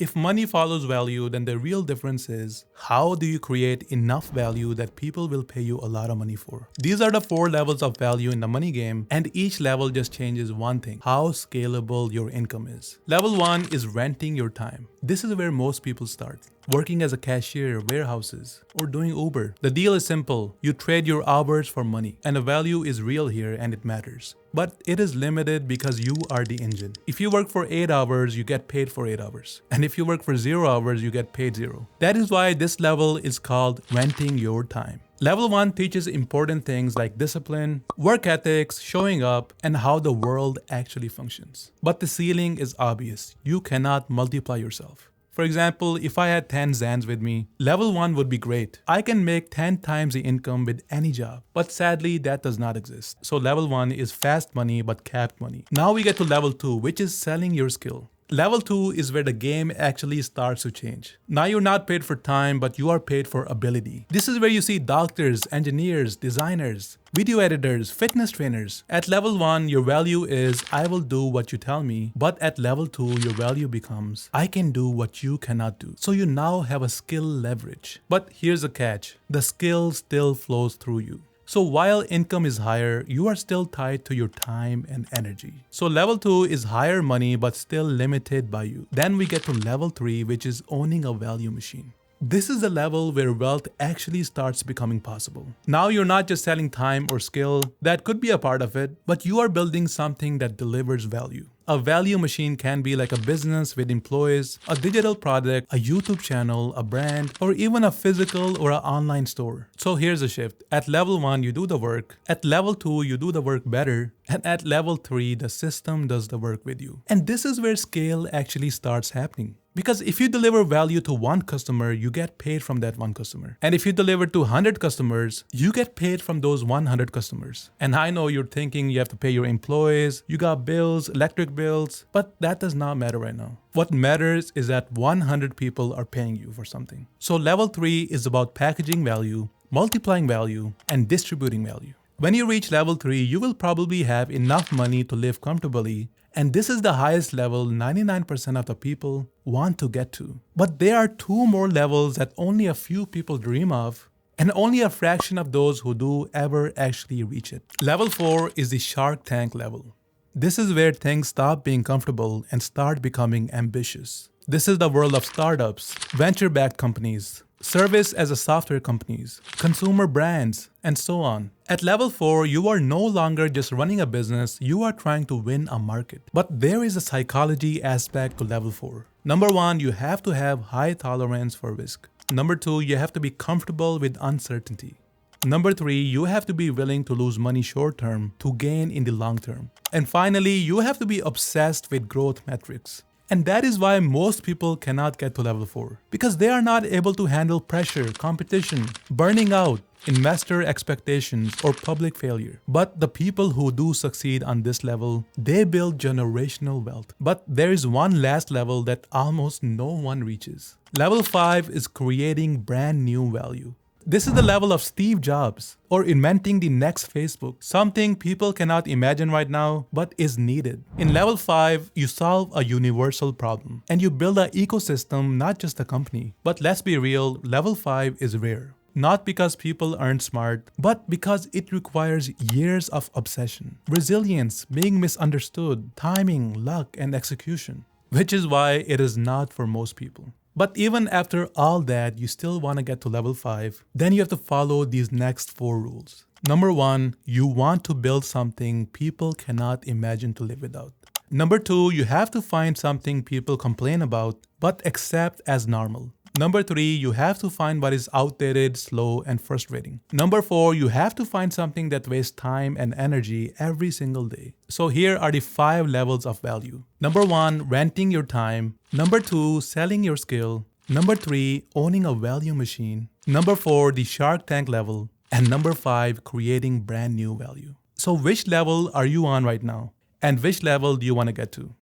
If money follows value, then the real difference is how do you create enough value that people will pay you a lot of money for? These are the 4 levels of value in the money game, and each level just changes one thing: how scalable your income is. Level 1 is renting your time. This is where most people start. Working as a cashier, warehouses, or doing Uber. The deal is simple. You trade your hours for money, and the value is real here and it matters. But it is limited because you are the engine. If you work for 8 hours, you get paid for 8 hours. And if you work for 0 hours, you get paid 0. That is why this level is called renting your time. Level 1 teaches important things like discipline, work ethics, showing up, and how the world actually functions. But the ceiling is obvious. You cannot multiply yourself. For example, if I had 10 Zans with me, level 1 would be great. I can make 10 times the income with any job. But sadly, that does not exist. So level 1 is fast money but capped money. Now we get to level 2, which is selling your skill. Level 2 is where the game actually starts to change. Now you're not paid for time, but you are paid for ability. This is where you see doctors, engineers, designers, video editors, fitness trainers. At level 1, your value is I will do what you tell me. But at level 2, your value becomes I can do what you cannot do. So you now have a skill leverage. But here's the catch. The skill still flows through you. So while income is higher, you are still tied to your time and energy. So level 2 is higher money but still limited by you. Then we get to level 3, which is owning a value machine. This is the level where wealth actually starts becoming possible. Now you're not just selling time or skill, that could be a part of it, but you are building something that delivers value. A value machine can be like a business with employees, a digital product, a YouTube channel, a brand, or even a physical or an online store. So here's the shift. At level 1, you do the work. At level 2, you do the work better. And at level 3, the system does the work with you. And this is where scale actually starts happening. Because if you deliver value to one customer, you get paid from that one customer. And if you deliver to 100 customers, you get paid from those 100 customers. And I know you're thinking you have to pay your employees, you got bills, electric bills, but that does not matter right now. What matters is that 100 people are paying you for something. So level 3 is about packaging value, multiplying value, and distributing value. When you reach level 3, you will probably have enough money to live comfortably. And this is the highest level 99% of the people want to get to. But there are 2 more levels that only a few people dream of, and only a fraction of those who do ever actually reach it. Level 4 is the Shark Tank level. This is where things stop being comfortable and start becoming ambitious. This is the world of startups, venture-backed companies, service as a software companies, consumer brands, and so on. At level 4, you are no longer just running a business, you are trying to win a market. But there is a psychology aspect to level 4. Number 1, you have to have high tolerance for risk. Number 2, you have to be comfortable with uncertainty. Number 3, you have to be willing to lose money short term to gain in the long term. And finally, you have to be obsessed with growth metrics. And that is why most people cannot get to level 4. Because they are not able to handle pressure, competition, burning out, investor expectations, or public failure. But the people who do succeed on this level, they build generational wealth. But there is one last level that almost no one reaches. Level 5 is creating brand new value. This is the level of Steve Jobs, or inventing the next Facebook, something people cannot imagine right now, but is needed. In level 5, you solve a universal problem, and you build an ecosystem, not just a company. But let's be real, level 5 is rare. Not because people aren't smart, but because it requires years of obsession, resilience, being misunderstood, timing, luck, and execution. Which is why it is not for most people. But even after all that, you still want to get to level 5, then you have to follow these next 4 rules. Number 1, you want to build something people cannot imagine to live without. Number 2, you have to find something people complain about, but accept as normal. Number 3, you have to find what is outdated, slow, and frustrating. Number 4, you have to find something that wastes time and energy every single day. So here are the 5 levels of value. Number 1, renting your time. Number 2, selling your skill. Number 3, owning a value machine. Number 4, the Shark Tank level. And number 5, creating brand new value. So which level are you on right now? And which level do you want to get to?